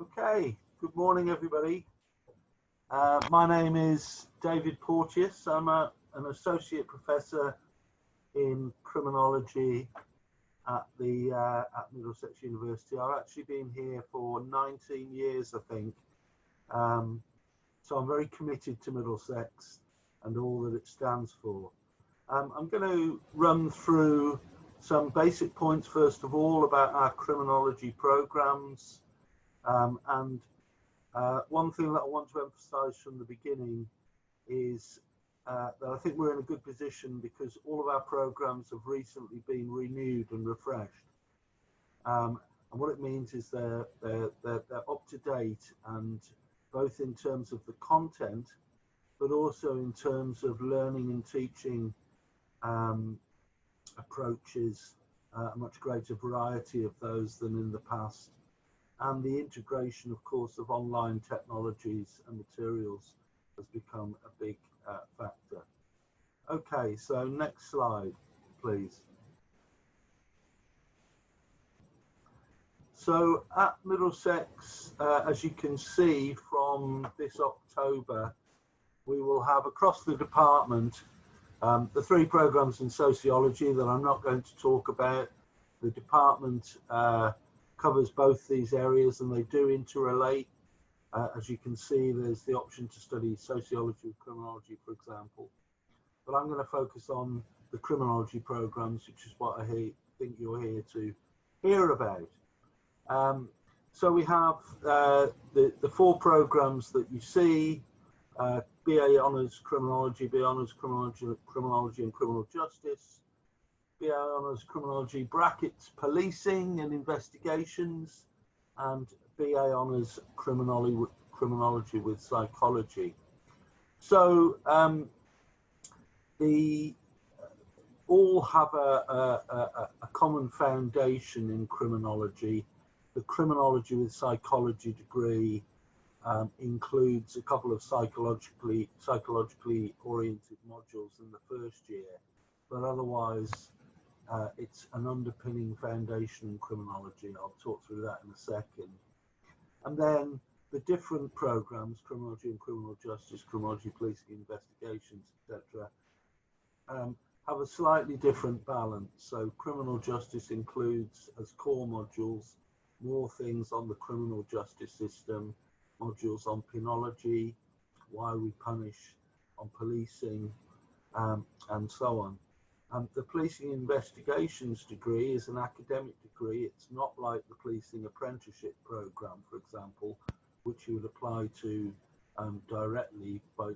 Okay, good morning everybody. My name is David Porteous. I'm an associate professor in criminology at Middlesex University. I've actually been here for 19 years, I think. So I'm very committed to Middlesex and all that it stands for. I'm going to run through some basic points first of all about our criminology programs, and one thing that I want to emphasize from the beginning is that I think we're in a good position because all of our programs have recently been renewed and refreshed. And what it means is they're up to date, and both in terms of the content, but also in terms of learning and teaching approaches, a much greater variety of those than in the past. And the integration, of course, of online technologies and materials has become a big factor. Okay, so next slide, please. So at Middlesex, as you can see from this October, we will have across the department the three programs in sociology that I'm not going to talk about. The department covers both these areas and they do interrelate. As you can see, there's the option to study sociology or criminology, for example. But I'm going to focus on the criminology programs, which is what I think you're here to hear about. So we have the four programs that you see: BA Honours Criminology, BA Honours Criminology and Criminal Justice, BA Honours Criminology brackets Policing and Investigations, and BA Honours Criminology with Psychology. So all have a common foundation in criminology. The criminology with psychology degree includes a couple of psychologically oriented modules in the first year, but otherwise it's an underpinning foundation in criminology. I'll talk through that in a second. And then the different programs, criminology and criminal justice, criminology, policing, investigations, etc., have a slightly different balance. So criminal justice includes as core modules more things on the criminal justice system, modules on penology, why we punish, on policing, and so on. The policing investigations degree is an academic degree. It's not like the policing apprenticeship program, for example, which you would apply to directly by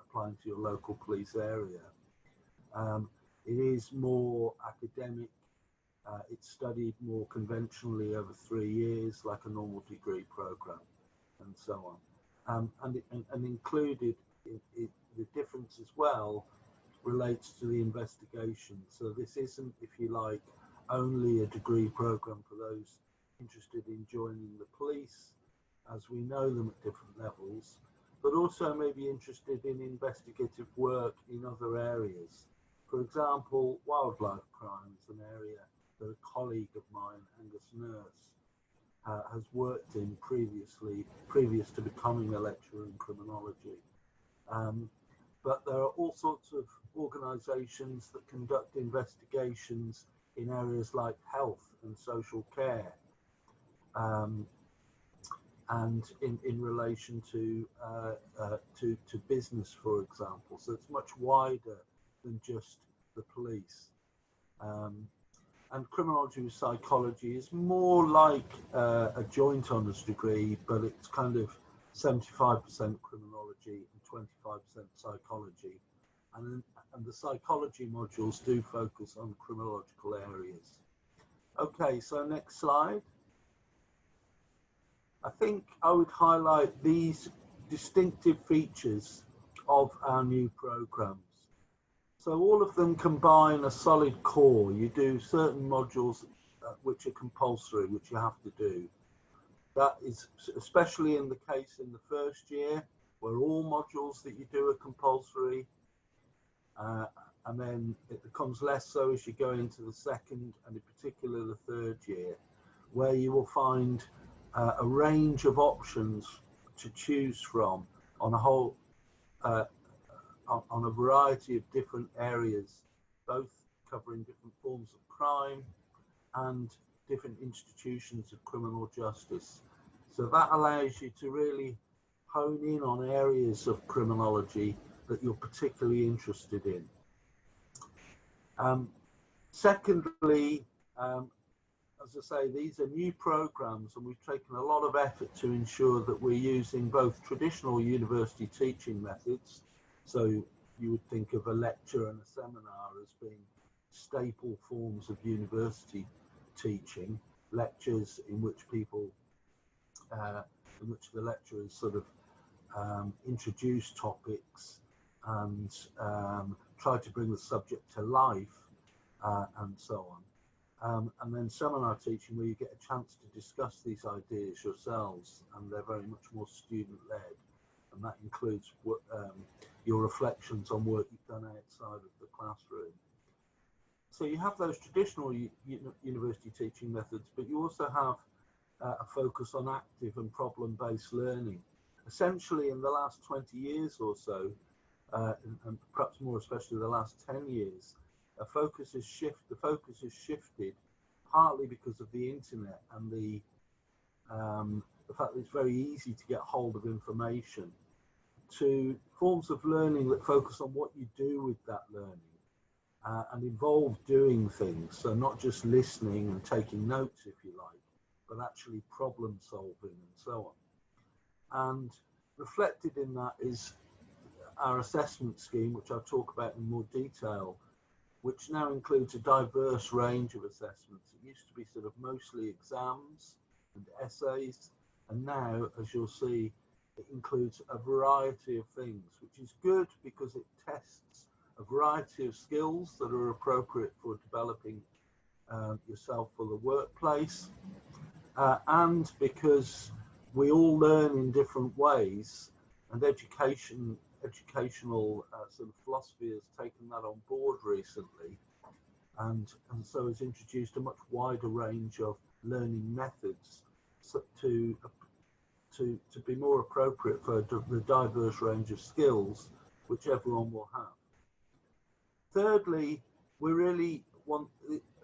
applying to your local police area. It is more academic. It's studied more conventionally over 3 years, like a normal degree program, and so on. And included, the difference as well relates to the investigation. So this isn't, if you like, only a degree program for those interested in joining the police, as we know them at different levels, but also maybe interested in investigative work in other areas. For example, wildlife crime is an area that a colleague of mine, Angus Nurse, has worked in previous to becoming a lecturer in criminology. But there are all sorts of organisations that conduct investigations in areas like health and social care, and in relation to business, for example. So it's much wider than just the police. And criminology with psychology is more like a joint honours degree, but it's kind of 75% criminology and 25% psychology. And the psychology modules do focus on criminological areas. Okay, so next slide. I think I would highlight these distinctive features of our new programs. So all of them combine a solid core. You do certain modules which are compulsory, which you have to do. That is especially in the case in the first year, where all modules that you do are compulsory. And then it becomes less so as you go into the second and in particular the third year, where you will find a range of options to choose from on a whole, on a variety of different areas, both covering different forms of crime and different institutions of criminal justice. So that allows you to really hone in on areas of criminology that you're particularly interested in. Secondly, as I say, these are new programs, and we've taken a lot of effort to ensure that we're using both traditional university teaching methods. So you would think of a lecture and a seminar as being staple forms of university teaching, lectures in which people, in which the lecturers sort of introduce topics and try to bring the subject to life, and so on. And then seminar teaching, where you get a chance to discuss these ideas yourselves, and they're very much more student-led, and that includes your reflections on work you've done outside of the classroom. So you have those traditional university teaching methods, but you also have a focus on active and problem-based learning. Essentially, in the last 20 years or so, and perhaps more especially the last 10 years, the focus has shifted partly because of the internet and the fact that it's very easy to get hold of information, to forms of learning that focus on what you do with that learning and involve doing things. So not just listening and taking notes, if you like, but actually problem solving and so on. And reflected in that is our assessment scheme, which I'll talk about in more detail, which now includes a diverse range of assessments. It used to be sort of mostly exams and essays, and now, as you'll see, it includes a variety of things, which is good because it tests a variety of skills that are appropriate for developing yourself for the workplace, and because we all learn in different ways, and educational sort of philosophy has taken that on board recently, and so has introduced a much wider range of learning methods to be more appropriate for the diverse range of skills which everyone will have. Thirdly, we really want,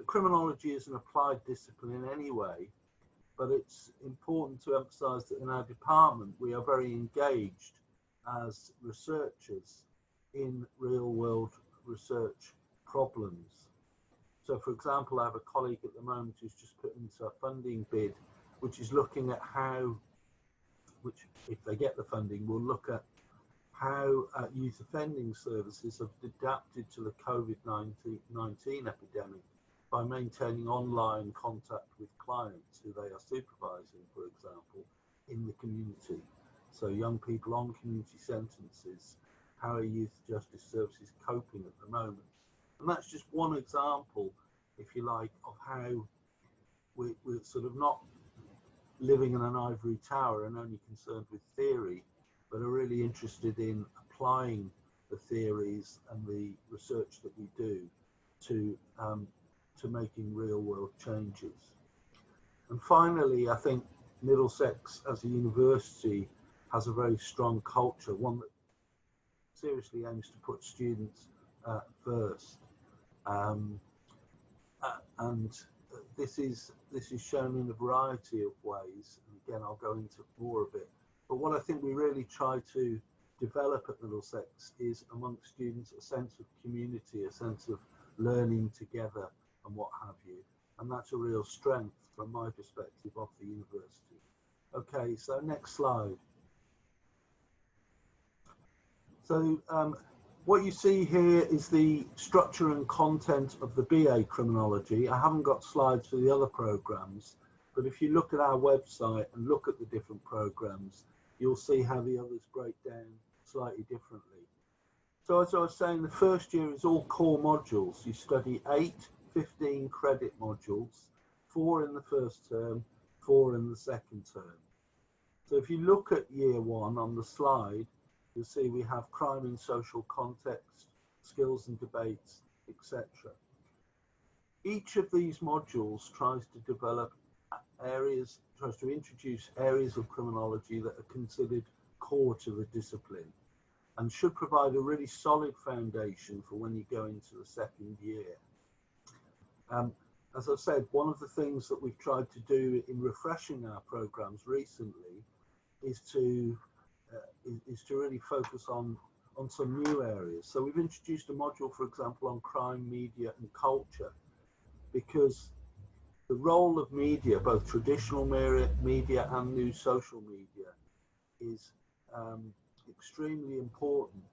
criminology is an applied discipline in any way, but it's important to emphasize that in our department we are very engaged as researchers in real-world research problems. So, for example, I have a colleague at the moment who's just put into a funding bid, which is looking at how, which if they get the funding, will look at how youth offending services have adapted to the COVID-19 epidemic by maintaining online contact with clients who they are supervising, for example, in the community. So young people on community sentences, how are youth justice services coping at the moment? And that's just one example, if you like, of how we're sort of not living in an ivory tower and only concerned with theory, but are really interested in applying the theories and the research that we do to making real world changes. And finally, I think Middlesex as a university has a very strong culture, one that seriously aims to put students first. And this is shown in a variety of ways. And again, I'll go into more of it. But what I think we really try to develop at Middlesex is amongst students a sense of community, a sense of learning together and what have you. And that's a real strength from my perspective of the university. Okay, so next slide. So what you see here is the structure and content of the BA Criminology. I haven't got slides for the other programs, but if you look at our website and look at the different programs, you'll see how the others break down slightly differently. So as I was saying, the first year is all core modules. You study 8 15 credit modules, 4 in the first term, 4 in the second term. So if you look at year 1 on the slide, you'll see we have crime in social context, skills and debates, etc. Each of these modules tries to develop tries to introduce areas of criminology that are considered core to the discipline and should provide a really solid foundation for when you go into the second year. As I've said, one of the things that we've tried to do in refreshing our programs recently is to really focus on some new areas. So we've introduced a module, for example, on crime, media and culture, because the role of media, both traditional media and new social media, is extremely important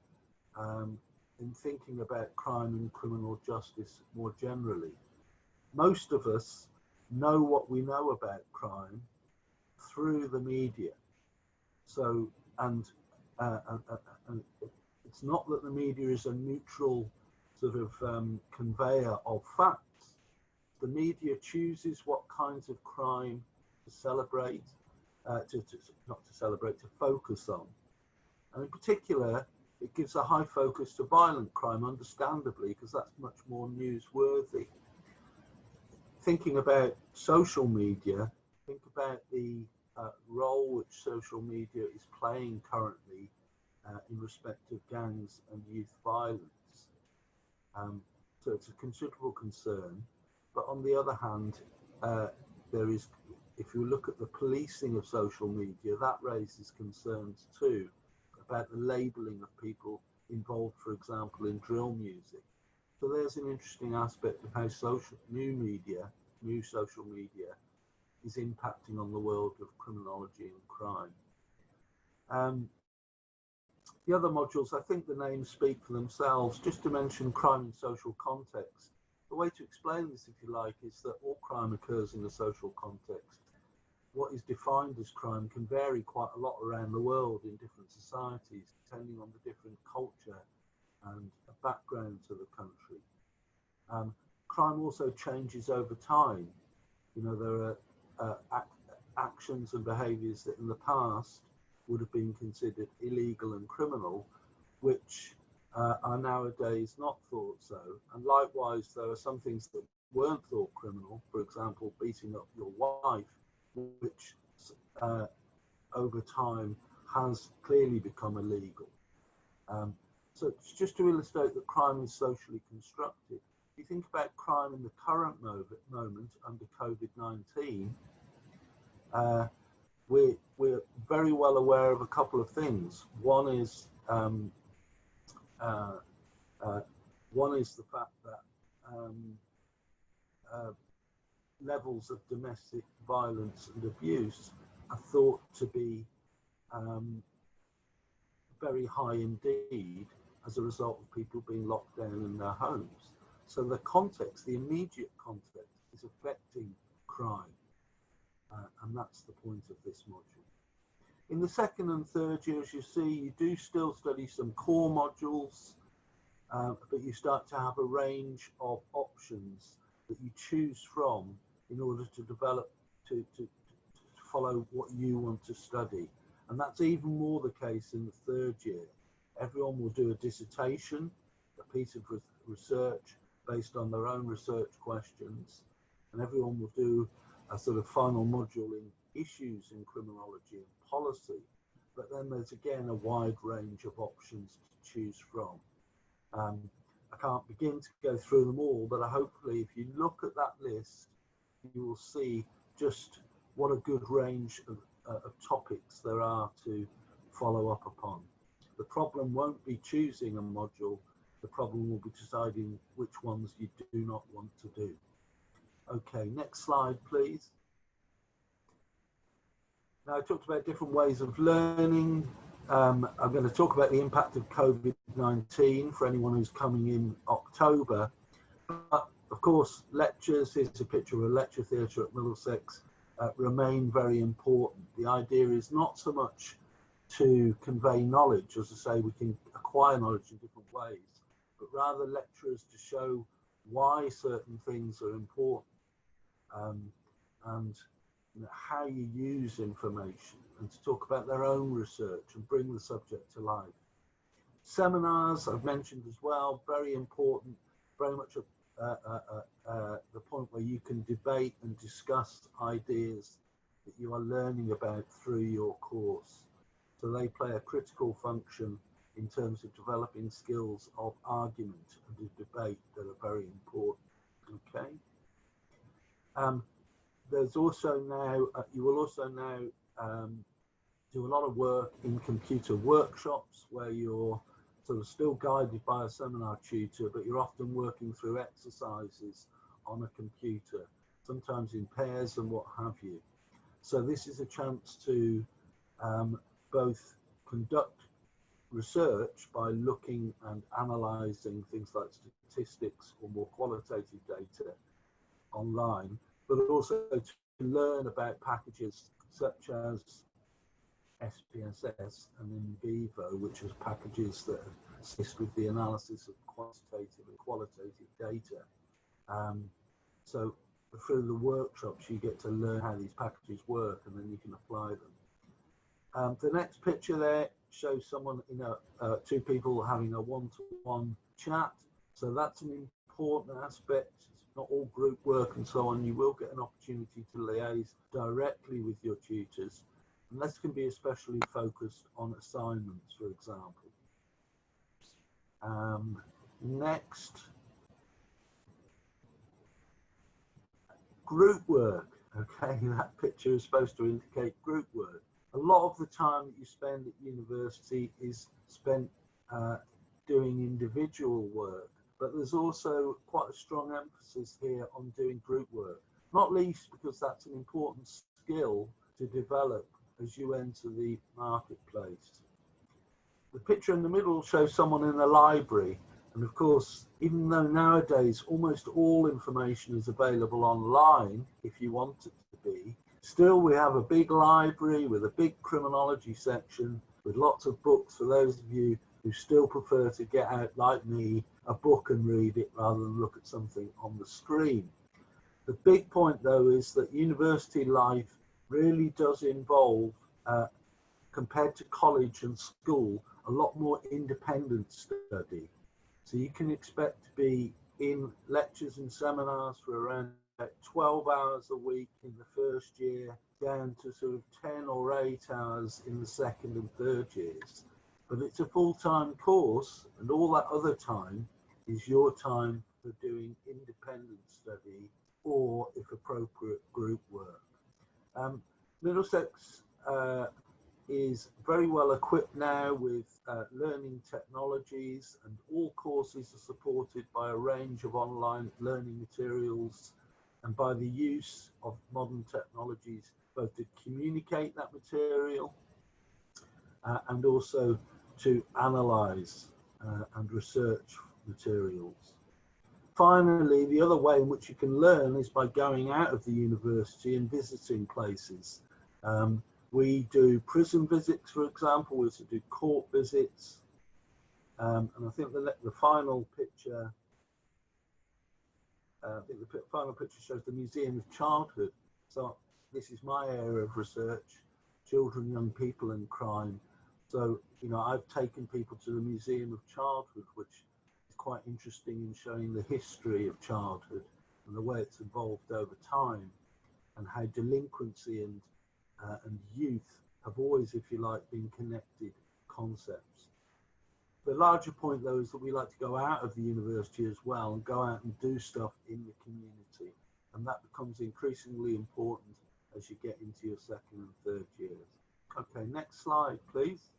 in thinking about crime and criminal justice more generally. Most of us know what we know about crime through the media. So, and it's not that the media is a neutral sort of conveyor of facts. The media chooses what kinds of crime to celebrate, to focus on. And in particular, it gives a high focus to violent crime, understandably, because that's much more newsworthy. Thinking about social media, think about the role which social media is playing currently in respect of gangs and youth violence. So it's a considerable concern. But on the other hand, there is, if you look at the policing of social media, that raises concerns too about the labeling of people involved, for example, in drill music. So there's an interesting aspect of how new social media is impacting on the world of criminology and crime. The other modules, I think the names speak for themselves. Just to mention crime in social context, the way to explain this, if you like, is that all crime occurs in a social context. What is defined as crime can vary quite a lot around the world in different societies, depending on the different culture and background to the country. Crime also changes over time. You know, there are actions and behaviours that in the past would have been considered illegal and criminal, which are nowadays not thought so. And likewise, there are some things that weren't thought criminal, for example, beating up your wife, which over time has clearly become illegal. So it's just to illustrate that crime is socially constructed. If you think about crime in the current moment under COVID-19, we're very well aware of a couple of things. One is the fact that levels of domestic violence and abuse are thought to be very high indeed as a result of people being locked down in their homes. So the context, the immediate context, is affecting crime. And that's the point of this module. In the second and third year, as you see, you do still study some core modules, but you start to have a range of options that you choose from in order to develop, to follow what you want to study. And that's even more the case in the third year. Everyone will do a dissertation, a piece of research based on their own research questions, and everyone will do a sort of final module in issues in criminology and policy. But then there's again a wide range of options to choose from. I can't begin to go through them all, but hopefully if you look at that list, you will see just what a good range of topics there are to follow up upon. The problem won't be choosing a module, the problem will be deciding which ones you do not want to do. Okay, next slide, please. Now, I talked about different ways of learning. I'm going to talk about the impact of COVID-19 for anyone who's coming in October. But of course, lectures, here's a picture of a lecture theatre at Middlesex, remain very important. The idea is not so much to convey knowledge, as I say, we can acquire knowledge in different ways, but rather lecturers to show why certain things are important, and you know, how you use information, and to talk about their own research and bring the subject to life. Seminars I've mentioned as well, very important, very much the point where you can debate and discuss ideas that you are learning about through your course. So they play a critical function in terms of developing skills of argument and debate that are very important. Okay. There's also now, you will also now do a lot of work in computer workshops where you're sort of still guided by a seminar tutor, but you're often working through exercises on a computer, sometimes in pairs and what have you. So this is a chance to both conduct research by looking and analysing things like statistics or more qualitative data online, but also to learn about packages such as SPSS and NVivo, which is packages that assist with the analysis of quantitative and qualitative data. So through the workshops, you get to learn how these packages work, and then you can apply them. The next picture there shows someone in two people having a one-to-one chat. So that's an important aspect. It's not all group work and so on. You will get an opportunity to liaise directly with your tutors, and this can be especially focused on assignments, for example. Next, group work. Okay, that picture is supposed to indicate group work. A lot of the time that you spend at university is spent doing individual work, but there's also quite a strong emphasis here on doing group work, not least because that's an important skill to develop as you enter the marketplace. The picture in the middle shows someone in a library, and of course, even though nowadays almost all information is available online, if you want it to be, still we have a big library with a big criminology section with lots of books for those of you who still prefer to get out, like me, a book and read it rather than look at something on the screen. The big point though is that university life really does involve, compared to college and school, a lot more independent study. So you can expect to be in lectures and seminars for around 12 hours a week in the first year, down to sort of 10 or 8 hours in the second and third years. But it's a full-time course, and all that other time is your time for doing independent study or, if appropriate, group work. Middlesex is very well equipped now with learning technologies, and all courses are supported by a range of online learning materials and by the use of modern technologies both to communicate that material and also to analyse and research materials. Finally, the other way in which you can learn is by going out of the university and visiting places. We do prison visits, for example. We also do court visits, and I think the final picture, final picture shows the Museum of Childhood. So this is my area of research: children, young people, and crime. So I've taken people to the Museum of Childhood, which is quite interesting in showing the history of childhood and the way it's evolved over time, and how delinquency and youth have always, if you like, been connected concepts. The larger point, though, is that we like to go out of the university as well and go out and do stuff in the community. And that becomes increasingly important as you get into your second and third years. Okay, next slide, please.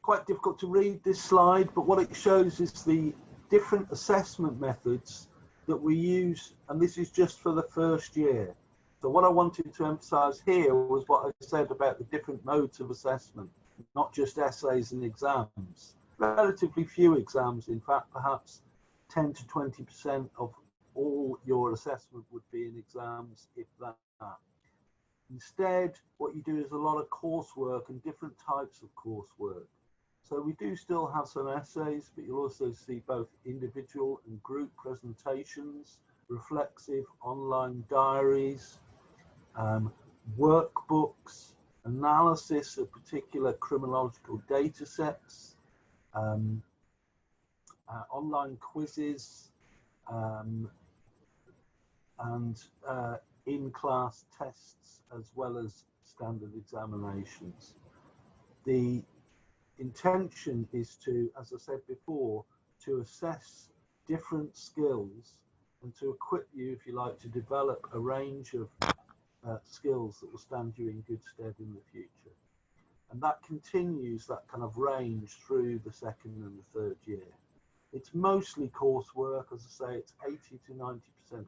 Quite difficult to read this slide, but what it shows is the different assessment methods that we use, and this is just for the first year. So what I wanted to emphasize here was what I said about the different modes of assessment, not just essays and exams. Relatively few exams, in fact, perhaps 10 to 20% of all your assessment would be in exams, if that. Instead, what you do is a lot of coursework and different types of coursework. So we do still have some essays, but you'll also see both individual and group presentations, reflexive online diaries, workbooks, analysis of particular criminological data sets, online quizzes, and in-class tests, as well as standard examinations. The intention is to, as I said before, to assess different skills and to equip you, if you like, to develop a range of skills that will stand you in good stead in the future. And that continues that kind of range through the second and the third year. It's mostly coursework, as I say, it's 80 to 90%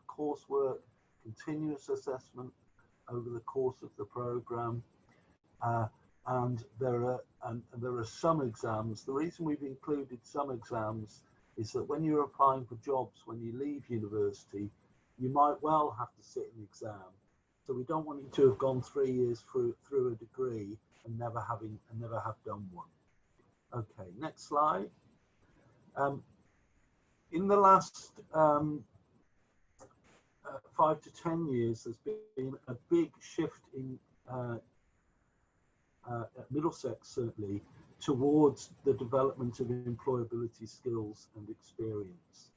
coursework, continuous assessment over the course of the program, and there are some exams. The reason we've included some exams is that when you're applying for jobs, when you leave university, you might well have to sit an exam. So we don't want you to have gone 3 years through a degree and never have done one. Okay, next slide. In the last 5 to 10 years, there's been a big shift in at Middlesex, certainly, towards the development of employability skills and experience.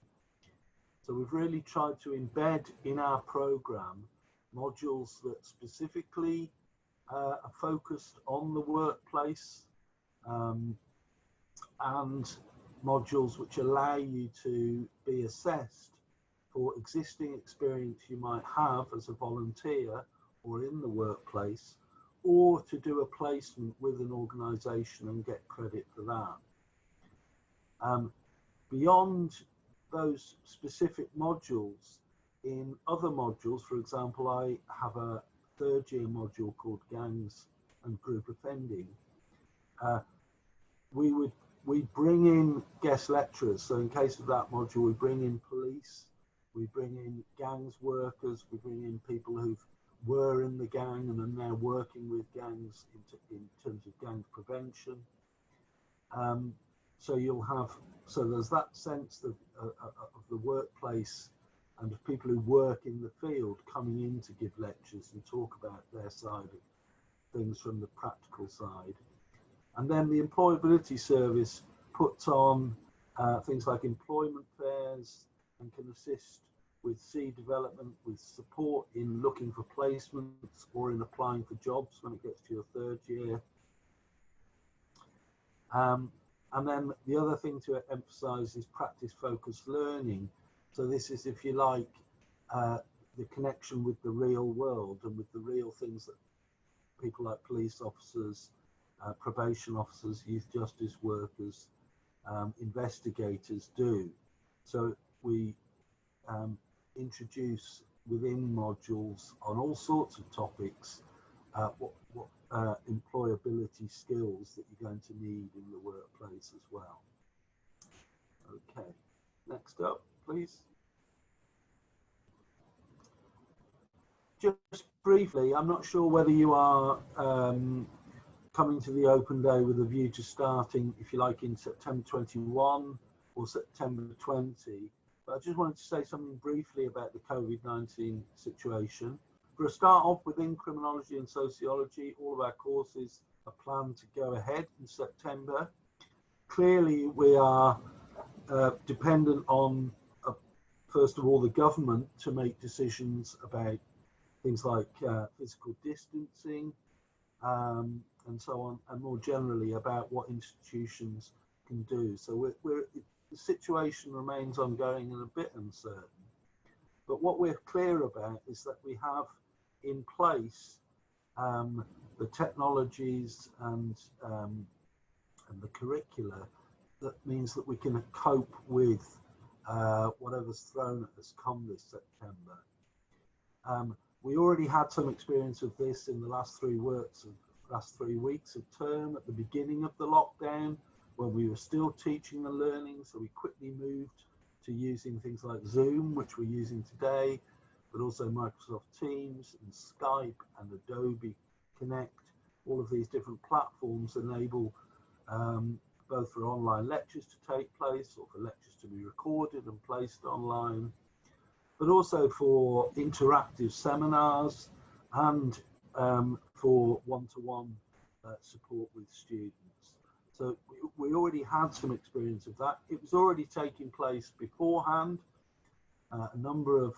So we've really tried to embed in our program modules that specifically are focused on the workplace, and modules which allow you to be assessed for existing experience you might have as a volunteer or in the workplace, or to do a placement with an organisation and get credit for that. Beyond those specific modules, in other modules, for example, I have a third year module called Gangs and Group Offending. We bring in guest lecturers. So in case of that module, we bring in police, we bring in gangs workers, we bring in people who were in the gang and are now working with gangs in terms of gang prevention. So there's that sense of the workplace and of people who work in the field coming in to give lectures and talk about their side of things from the practical side. And then the employability service puts on things like employment fairs and can assist with seed development, with support in looking for placements or in applying for jobs when it gets to your third year. And then the other thing to emphasize is practice-focused learning. So this is, if you like, the connection with the real world and with the real things that people like police officers, probation officers, youth justice workers, investigators do. So we introduce within modules on all sorts of topics what employability skills that you're going to need in the workplace as well. Okay, next up, please. Just briefly, I'm not sure whether you are coming to the open day with a view to starting, if you like, in September 21 or September 20. But I just wanted to say something briefly about the COVID-19 situation. For a start off, within Criminology and Sociology, all of our courses are planned to go ahead in September. Clearly, we are dependent on, first of all, the government to make decisions about things like physical distancing and so on, and more generally about what institutions can do. So the situation remains ongoing and a bit uncertain. But what we're clear about is that we have in place the technologies and the curricula that means that we can cope with whatever's thrown at us come this September. We already had some experience of this in the last 3 weeks of term at the beginning of the lockdown, when we were still teaching and learning. So we quickly moved to using things like Zoom, which we're using today, but also Microsoft Teams and Skype and Adobe Connect. All of these different platforms enable both for online lectures to take place or for lectures to be recorded and placed online, but also for interactive seminars and for one-to-one support with students. So we already had some experience of that. It was already taking place beforehand. A number of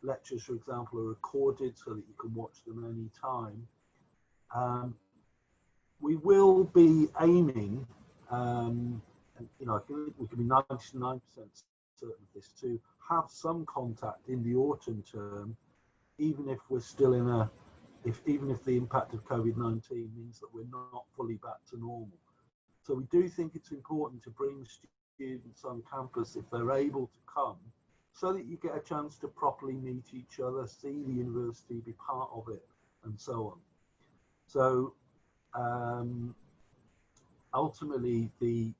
lectures, for example, are recorded so that you can watch them any time. We will be aiming, and I think we can be 99% certain of this, to have some contact in the autumn term, even if we're still in even if the impact of COVID-19 means that we're not fully back to normal. So we do think it's important to bring students on campus if they're able to come, so that you get a chance to properly meet each other, see the university, be part of it, and so on. So ultimately, the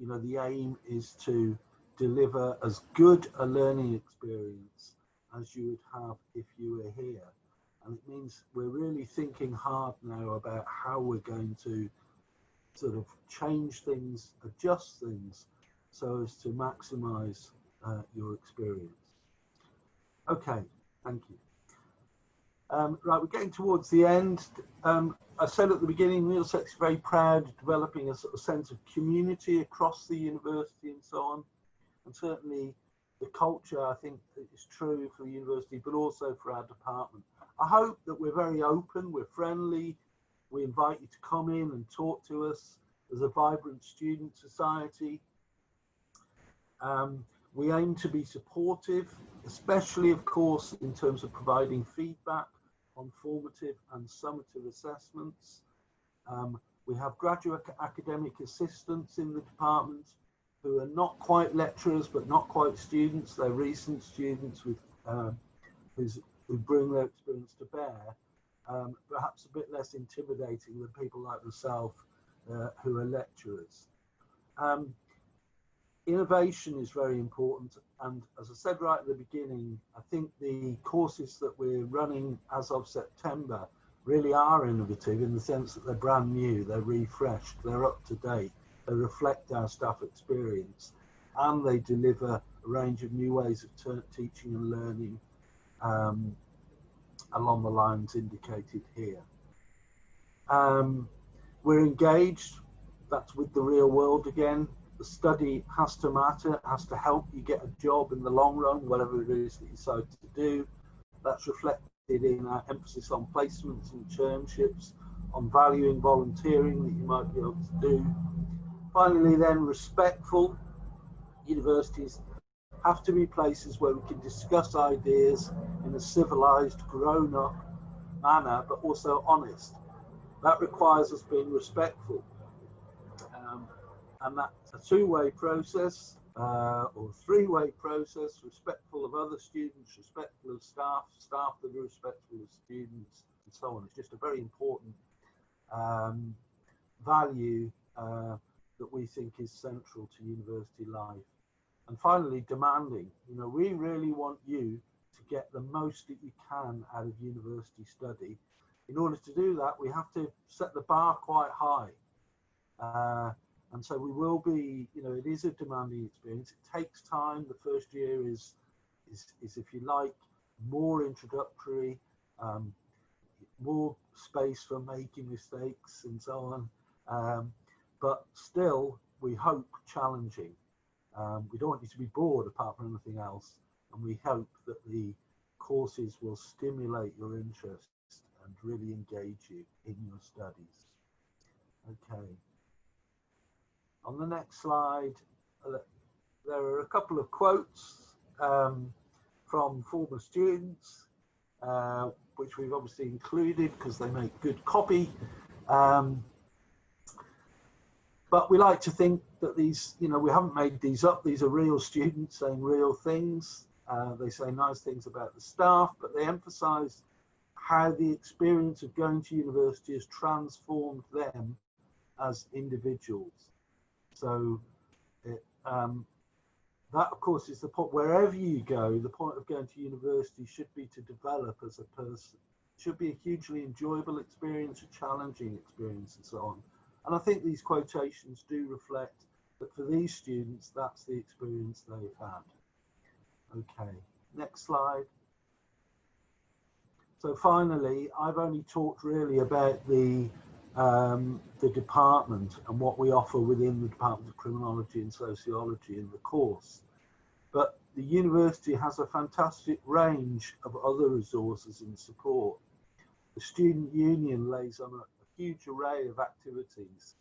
aim is to deliver as good a learning experience as you would have if you were here. And it means we're really thinking hard now about how we're going to sort of change things, adjust things, so as to maximize your experience. Okay, thank you. Right, we're getting towards the end. I said at the beginning, Middlesex is very proud of developing a sort of sense of community across the university and so on. And certainly the culture, I think, is true for the university, but also for our department. I hope that we're very open, we're friendly, we invite you to come in and talk to us. There's a vibrant student society. We aim to be supportive, especially, of course, in terms of providing feedback on formative and summative assessments. We have graduate academic assistants in the department who are not quite lecturers, but not quite students. They're recent students with who bring their experience to bear, perhaps a bit less intimidating than people like myself who are lecturers. Innovation is very important, and as I said right at the beginning, I think the courses that we're running as of September really are innovative in the sense that they're brand new, they're refreshed, they're up to date, they reflect our staff experience, and they deliver a range of new ways of teaching and learning along the lines indicated here. We're engaged, that's with the real world again. The study has to matter, it has to help you get a job in the long run, whatever it is that you decide to do. That's reflected in our emphasis on placements and internships, on valuing volunteering that you might be able to do. Finally then, respectful. Universities have to be places where we can discuss ideas in a civilized, grown-up manner, but also honest. That requires us being respectful. And that's a two-way process or three-way process, respectful of other students, respectful of staff, staff that are respectful of students, and so on. It's just a very important value that we think is central to university life. And finally, demanding. We really want you to get the most that you can out of university study. In order to do that, we have to set the bar quite high. And so we will be, it is a demanding experience. It takes time. The first year is if you like, more introductory, more space for making mistakes and so on. But still, we hope challenging. We don't want you to be bored apart from anything else. And we hope that the courses will stimulate your interest and really engage you in your studies. Okay. On the next slide, there are a couple of quotes from former students, which we've obviously included because they make good copy. But we like to think that these, we haven't made these up. These are real students saying real things. They say nice things about the staff, but they emphasize how the experience of going to university has transformed them as individuals. So that, of course, is the point. Wherever you go, the point of going to university should be to develop as a person. It should be a hugely enjoyable experience, a challenging experience, and so on. And I think these quotations do reflect that for these students, that's the experience they've had. Okay, next slide. So finally, I've only talked really about the the department and what we offer within the Department of Criminology and Sociology in the course. But the university has a fantastic range of other resources and support. The student union lays on a huge array of activities,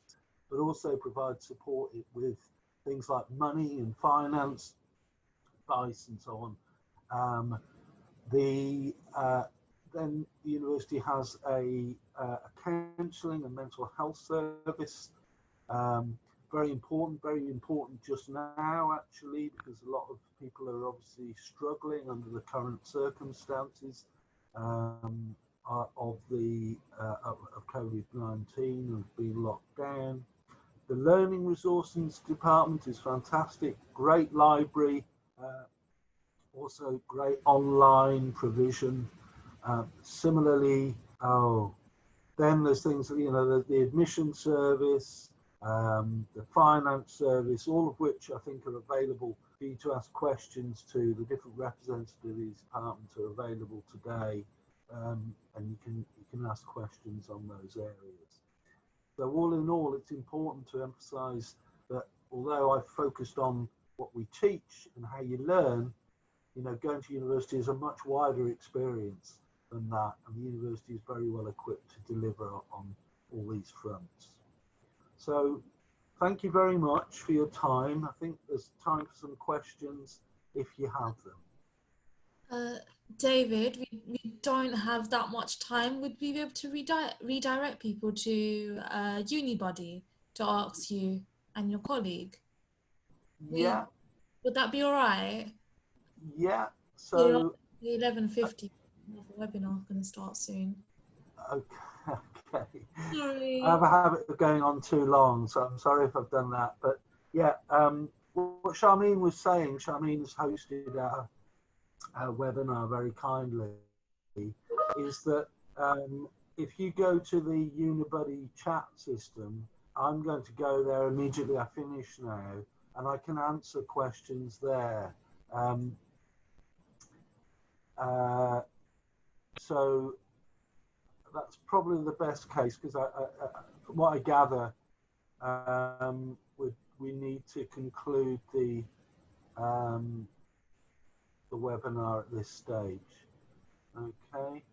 but also provides support with things like money and finance, advice and so on. Then the university has a counselling and mental health service. Very important just now, actually, because a lot of people are obviously struggling under the current circumstances of COVID-19, of being locked down. The Learning Resources Department is fantastic, great library, also great online provision. Similarly, then there's things, the admission service, the finance service, all of which I think are available for you to ask questions to. The different representatives of these departments are available today, and you can ask questions on those areas. So all in all, it's important to emphasise that although I've focused on what we teach and how you learn, going to university is a much wider experience than that, and the university is very well equipped to deliver on all these fronts. So thank you very much for your time. I think there's time for some questions if you have them. David, we don't have that much time. Would we be able to redirect people to Unibody to ask you and your colleague? Yeah. Would that be all right? Yeah. So 11:50. The webinar going to start soon. Okay. Sorry. I have a habit of going on too long, so I'm sorry if I've done that. But yeah, what Charmaine was saying, Charmaine's hosted our webinar very kindly, is that if you go to the Unibody chat system, I'm going to go there immediately I finish now, and I can answer questions there. So that's probably the best case, because from what I gather, we need to conclude the webinar at this stage. Okay.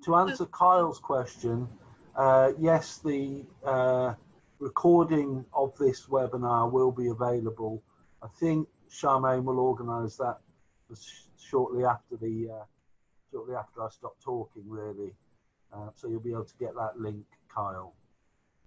To answer Kyle's question, yes, the recording of this webinar will be available. I think Charmaine will organise that shortly after I stop talking, really. So you'll be able to get that link, Kyle.